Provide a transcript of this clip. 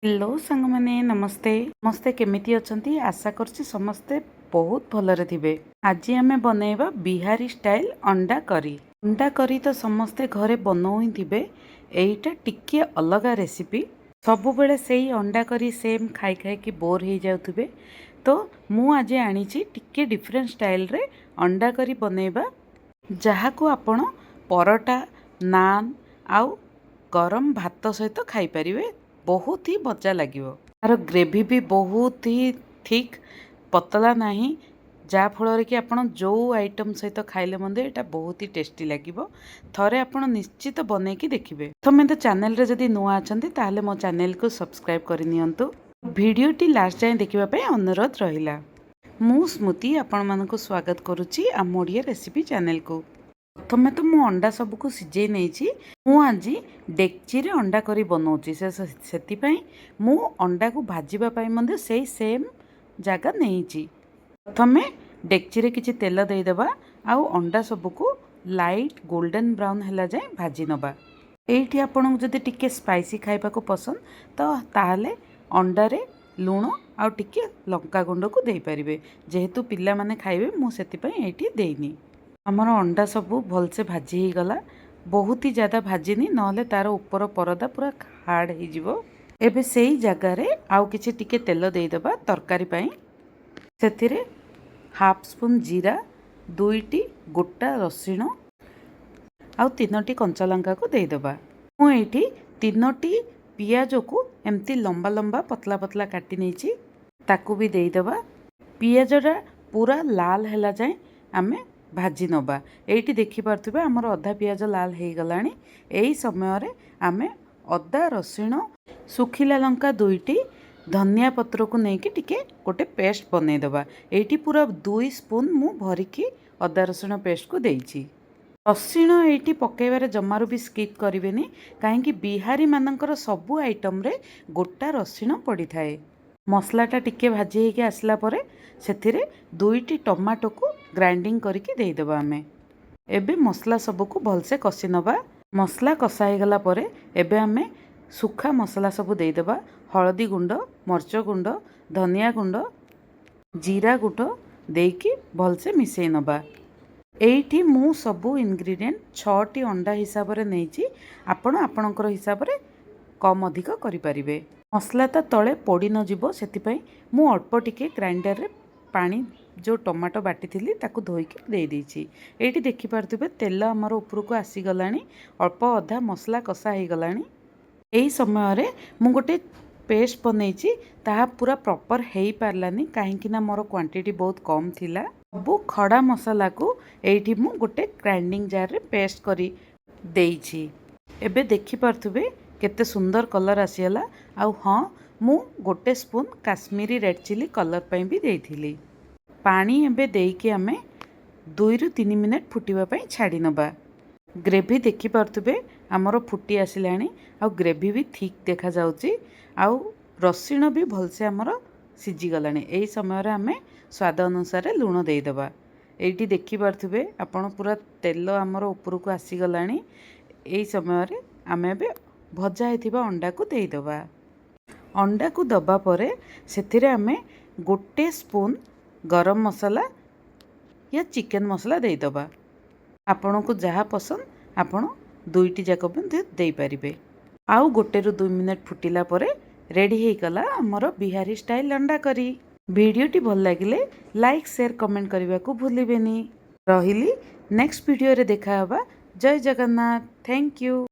Hello सांग माने नमस्ते नमस्ते केमिति अछंती आशा करछि समस्ते बहुत भलरे थिबे। आज आमे बनेबा बिहारी स्टाइल अंडा करी तो समस्ते घरे बनौ ही थिबे। एइटा टिके अलगा रेसिपी सबु बेले सेही अंडा करी सेम खाई खाई कि बोर हो जाउथिबे। तो मु आज आनीछि टिके डिफरेंट स्टाइल रे अंडा करी बनेबा जहाको आपण परोटा नान आउ गरम भात सहित खाई परिवे। बहुत ही मजा लगे। तार ग्रेवी भी बहुत ही थिक पतला नहीं जा फल कि आपण जो आइटम सहित खाइले मंदे एटा बहुत ही टेस्टी लगे। थरे आपण निश्चित बने कि देखिए। तुम तो चैनल रे जदि नुआ अछंती ताहले मो चैनल को सब्सक्राइब कर नियंतु। वीडियोटी लास्ट जाए देखिबा पय अनुरोध रहिला। मु स्मृति आपण मानको स्वागत करुच्ची आम ओडिया रेसिपी चैनल को। प्रथमे तो मु अंडा सबको सिझे नहीं मु आज डेक्ची रे अंडा करी बनाऊँगी से मु अंडा को भाजवा मध्य से सेम जगह नहीं। प्रथमे डेक्ची रे किछि तेल देदेबा आउ अंडा सबको लाइट गोल्डन ब्राउन हैला जाए भाजी नबा। एठी आपन जदि टिके स्पाइसी खाइबा को पसंद तो ताहले अंडा रे लूण आउ टिके लंका गुंड को दे परिबे। जेहेतु पिला माने खाइबे मु सेति पई एठी देइनी। आमर अंडा सबू भलसे भाजी ही गला। बहुत ही ज़्यादा भाजिनी नहले तार ऊपर परदा पूरा हार्ड हो जिवो। एबे सेही जगार आउ किछि टिके तेल देदेबा तरकारी पाई। सेथिरे हाफ स्पून जीरा दुईटी गोटा रसुण आउ तीनोटी कंचा लंका को देदेबा। मु एठी तीनोटी पियाज को एमती लंबा लंबा पतला पतला काटी नहीं ताकू भी देदेबा। पियाजटा पूरा लाल हैला जाए आमे भाजी नबा। एठी देखि पारथुबे हमर अधा पियाज लाल हो गलानी। एही समय रे आमे अदा रसुण सुखिला लंका दुईटी धनिया पत्र को नेकी टिके गोटे पेस्ट बनै दबा। एठी पूरा 2 स्पून मु भरिकी अदा रसुण पेस्ट को देइछि। रसुण एठी पकेबारे जमारू भी स्किप करिवेनी काहेकि बिहारी मानकर सबु आइटम रे गोटा रसुण पड़ी थाए। मसलाटा टिके भाजी होके आसला परे सेथिरे दुईटी टमाटो को ग्राइंडिंग करके देदेबा। आमे एबे मसला सबको भलसे कषि नबा। मसला कषा हो गला परे एबे आमे सुखा मसला सब देदेबा। हळदी गुंड मर्च गुंड धनिया गुंड जीरा गुंड देकी भलसे मिसई नबा। एठी मु सबु इंग्रेडिएंट 6टी अंडा हिसाब रे नेछि। आपण आपणकर हिसाब रे कम अधिक करि परिबे। मसला तो तले पड़ी न जीवो सेतिपई मु अल्प टिके ग्राइंडर रे पानी जो टमाटो बाटी थी ताकू धोईकी दे देइछि। एठी देखि पारथुबे तेल हमर ऊपर को आसी गलानी। अल्प अधा मसला कषा हो गलानी। एही समय रे मु गोटे पेस्ट बनैछि ताहा पूरा प्रॉपर हेई पारलानी काहेकि ना मोर क्वांटिटी बहुत कम थिला। सबु खड़ा मसला को एठी मु गोटे ग्राइंडिंग जार रे पेस्ट करी देइछि। एबे देखि पारथुबे केते सुंदर कलर आसीला। आउ हाँ मु गोटे spoon Kashmiri red chilli colour पई भी देइथिली। पानी एबे देइके आमे 2 रु 3 मिनिट फुटिबा पई छाडी नबा। ग्रेवी देखि पारथुबे हमर फुटी आसिलानी। आउ ग्रेवी भी ठीक देखा जाउची। आउ रसुण भी भलसे हमर सिझी गलानी। एही समय रे आमे स्वाद अनुसार लूण देई दबा। एठी देखि पारथुबे आपण पूरा तेल हमर ऊपर को आसी गलानी। एही समय रे आमे एबे भजा हेथिबा अंडा को देई दबा। अंडा को दबा परे सेथिरे आमे गोटे स्पून गरम मसाला या चिकन मसाला देई दबा। आपण को जहाँ पसंद आपण दुईटी जाक दे पारिबे। आउ गोटे रु 2 मिनिट फुटिला परे रेडी हे गला हमर बिहारी स्टाइल अंडा करी। वीडियोटी भल लागिले लाइक शेयर कमेंट करने को भूलिबेनी। रहिली नेक्स्ट वीडियो रे देखा हबा। जय जगन्नाथ। Thank you.